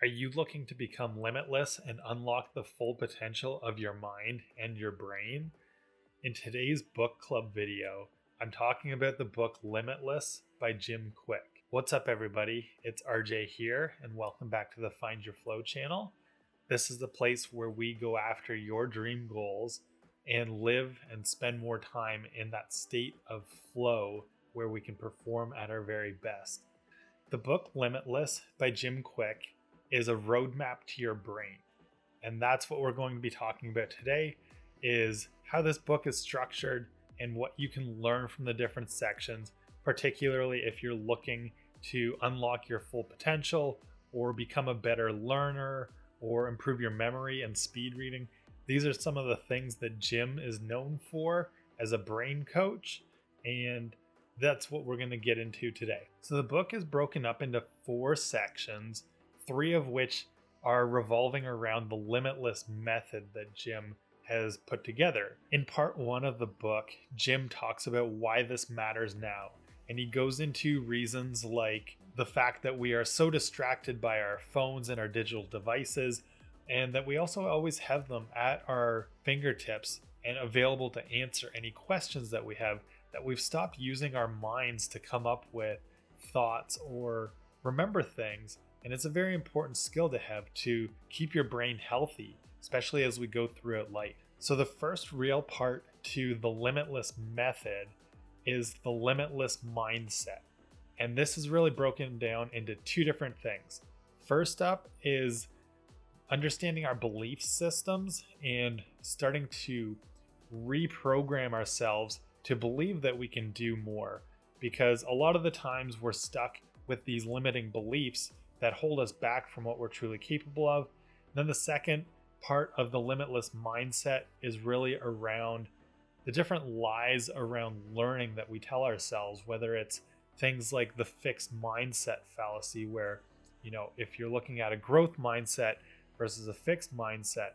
Are you looking to become limitless and unlock the full potential of your mind and your brain? In today's book club video, I'm talking about the book Limitless by Jim Quick. What's up, everybody? It's RJ here, and welcome back to the Find Your Flow channel. This is the place where we go after your dream goals and live and spend more time in that state of flow where we can perform at our very best. The book Limitless by Jim Quick is a roadmap to your brain. And that's what we're going to be talking about today, is how this book is structured and what you can learn from the different sections, particularly if you're looking to unlock your full potential or become a better learner or improve your memory and speed reading. These are some of the things that Jim is known for as a brain coach, and that's what we're going to get into today. So the book is broken up into 4 sections, 3 of which are revolving around the limitless method that Jim has put together. In part 1 of the book, Jim talks about why this matters now, and he goes into reasons like the fact that we are so distracted by our phones and our digital devices, and that we also always have them at our fingertips and available to answer any questions that we have, that we've stopped using our minds to come up with thoughts or remember things. And it's a very important skill to have to keep your brain healthy, especially as we go throughout life. So the first real part to the limitless method is the limitless mindset. And this is really broken down into 2 different things. First up is understanding our belief systems and starting to reprogram ourselves to believe that we can do more, because a lot of the times we're stuck with these limiting beliefs that hold us back from what we're truly capable of. And then the second part of the limitless mindset is really around the different lies around learning that we tell ourselves, whether it's things like the fixed mindset fallacy, where, if you're looking at a growth mindset versus a fixed mindset,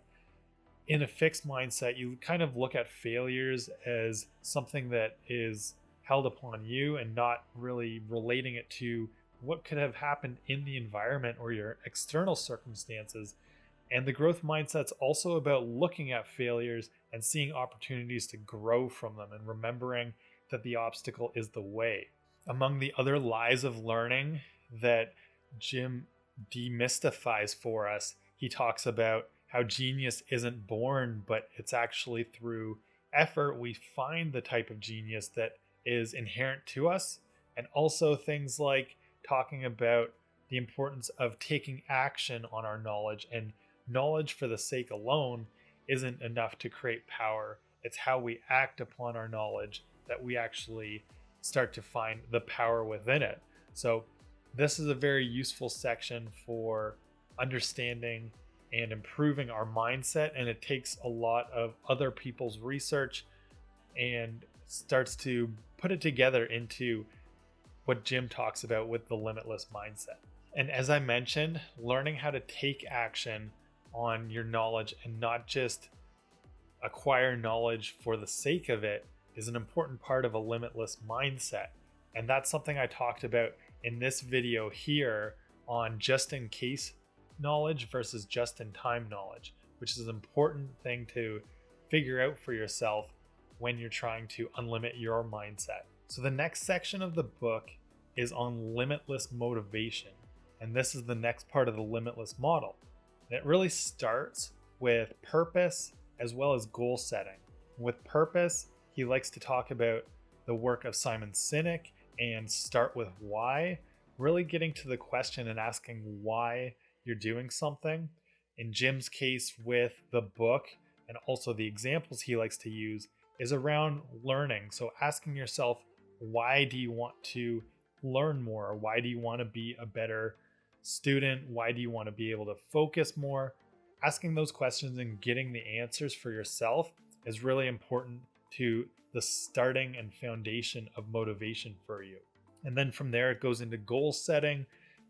in a fixed mindset, you kind of look at failures as something that is held upon you and not really relating it to what could have happened in the environment or your external circumstances. And the growth mindset's also about looking at failures and seeing opportunities to grow from them and remembering that the obstacle is the way. Among the other lies of learning that Jim demystifies for us, he talks about how genius isn't born, but it's actually through effort we find the type of genius that is inherent to us. And also things like talking about the importance of taking action on our knowledge, and knowledge for the sake alone isn't enough to create power. It's how we act upon our knowledge that we actually start to find the power within it. So this is a very useful section for understanding and improving our mindset, and it takes a lot of other people's research and starts to put it together into what Jim talks about with the limitless mindset. And as I mentioned, learning how to take action on your knowledge and not just acquire knowledge for the sake of it is an important part of a limitless mindset. And that's something I talked about in this video here on just in case knowledge versus just in time knowledge, which is an important thing to figure out for yourself when you're trying to unlimit your mindset. So the next section of the book is on limitless motivation, and this is the next part of the limitless model. And it really starts with purpose as well as goal setting. With purpose, he likes to talk about the work of Simon Sinek and start with why, really getting to the question and asking why you're doing something. In Jim's case with the book, and also the examples he likes to use, is around learning. So asking yourself, why do you want to learn more? Why do you want to be a better student? Why do you want to be able to focus more? Asking those questions and getting the answers for yourself is really important to the starting and foundation of motivation for you. And then from there, it goes into goal setting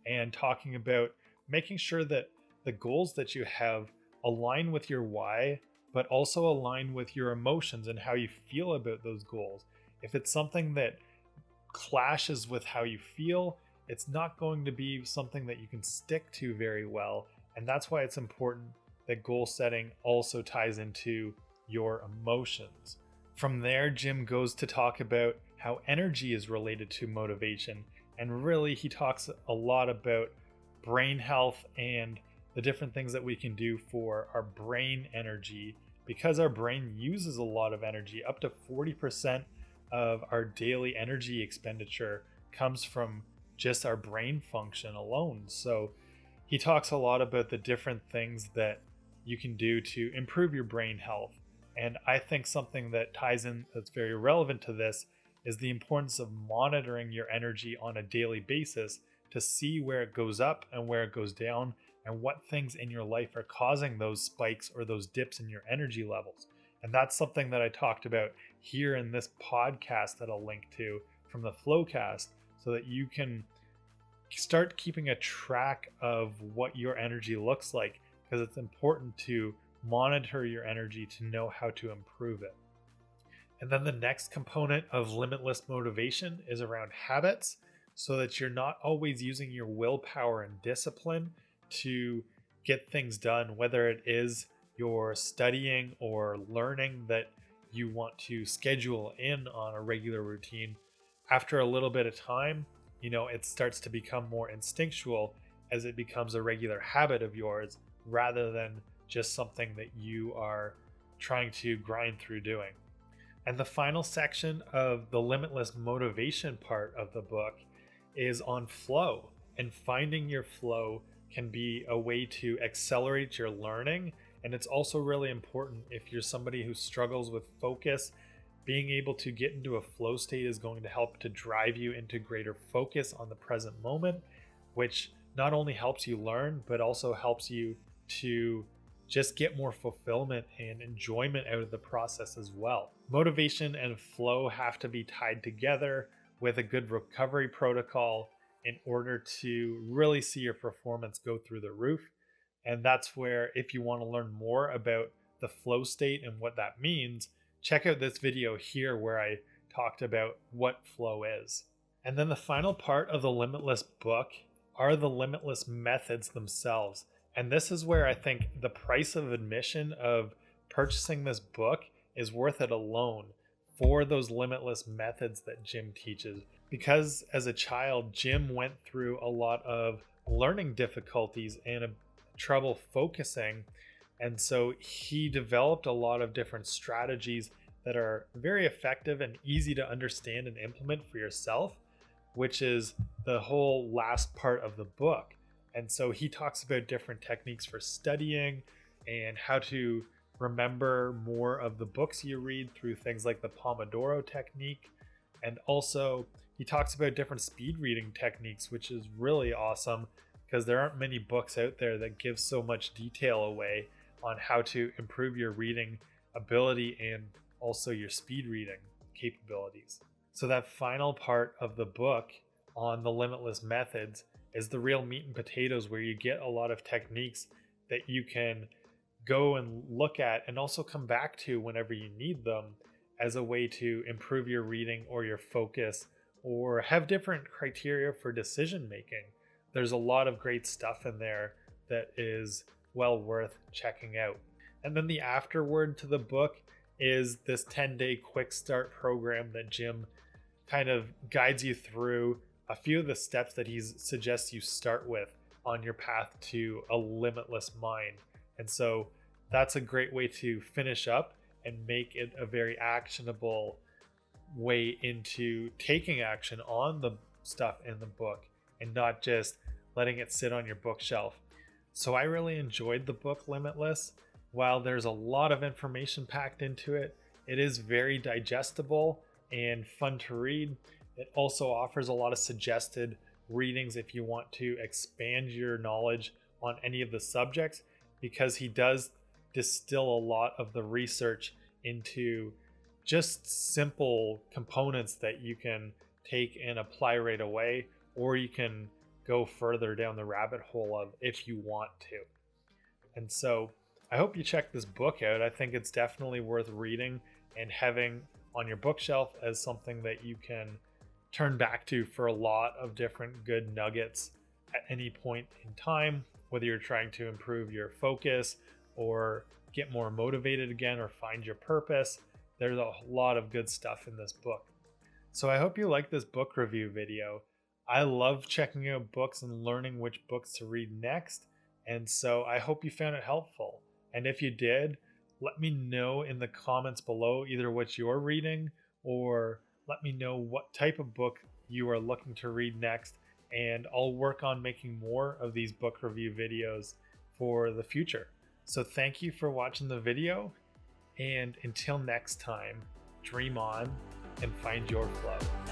and talking about making sure that the goals that you have align with your why, but also align with your emotions and how you feel about those goals. If it's something that clashes with how you feel, it's not going to be something that you can stick to very well. And that's why it's important that goal setting also ties into your emotions. From there, Jim goes to talk about how energy is related to motivation. And really, he talks a lot about brain health and the different things that we can do for our brain energy, because our brain uses a lot of energy. Up to 40% of our daily energy expenditure comes from just our brain function alone. So he talks a lot about the different things that you can do to improve your brain health. And I think something that ties in that's very relevant to this is the importance of monitoring your energy on a daily basis to see where it goes up and where it goes down, and what things in your life are causing those spikes or those dips in your energy levels. And that's something that I talked about here in this podcast that I'll link to from the FlowCast, so that you can start keeping a track of what your energy looks like, because it's important to monitor your energy to know how to improve it. And then the next component of limitless motivation is around habits, so that you're not always using your willpower and discipline to get things done, whether it is your studying or learning that you want to schedule in on a regular routine. After a little bit of time, it starts to become more instinctual as it becomes a regular habit of yours, rather than just something that you are trying to grind through doing. And the final section of the limitless motivation part of the book is on flow. And finding your flow can be a way to accelerate your learning. And it's also really important if you're somebody who struggles with focus. Being able to get into a flow state is going to help to drive you into greater focus on the present moment, which not only helps you learn, but also helps you to just get more fulfillment and enjoyment out of the process as well. Motivation and flow have to be tied together with a good recovery protocol in order to really see your performance go through the roof. And that's where, if you want to learn more about the flow state and what that means, check out this video here where I talked about what flow is. And then the final part of the Limitless book are the Limitless Methods themselves. And this is where I think the price of admission of purchasing this book is worth it alone for those limitless methods that Jim teaches. Because as a child, Jim went through a lot of learning difficulties and trouble focusing. And so he developed a lot of different strategies that are very effective and easy to understand and implement for yourself, which is the whole last part of the book. And so he talks about different techniques for studying and how to remember more of the books you read through things like the Pomodoro technique. And also he talks about different speed reading techniques, which is really awesome because there aren't many books out there that give so much detail away on how to improve your reading ability and also your speed reading capabilities. So that final part of the book on the limitless methods is the real meat and potatoes, where you get a lot of techniques that you can go and look at and also come back to whenever you need them, as a way to improve your reading or your focus, or have different criteria for decision making. There's a lot of great stuff in there that is well worth checking out. And then the afterword to the book is this 10-day quick start program that Jim kind of guides you through a few of the steps that he suggests you start with on your path to a limitless mind. And so that's a great way to finish up and make it a very actionable way into taking action on the stuff in the book and not just letting it sit on your bookshelf. So I really enjoyed the book Limitless. While there's a lot of information packed into it, it is very digestible and fun to read. It also offers a lot of suggested readings if you want to expand your knowledge on any of the subjects, because he does distill a lot of the research into just simple components that you can take and apply right away, or you can go further down the rabbit hole of if you want to. And so I hope you check this book out. I think it's definitely worth reading and having on your bookshelf as something that you can turn back to for a lot of different good nuggets at any point in time, whether you're trying to improve your focus or get more motivated again or find your purpose. There's a lot of good stuff in this book. So I hope you like this book review video. I love checking out books and learning which books to read next. And so I hope you found it helpful. And if you did, let me know in the comments below either what you're reading, or let me know what type of book you are looking to read next. And I'll work on making more of these book review videos for the future. So thank you for watching the video. And until next time, dream on and find your flow.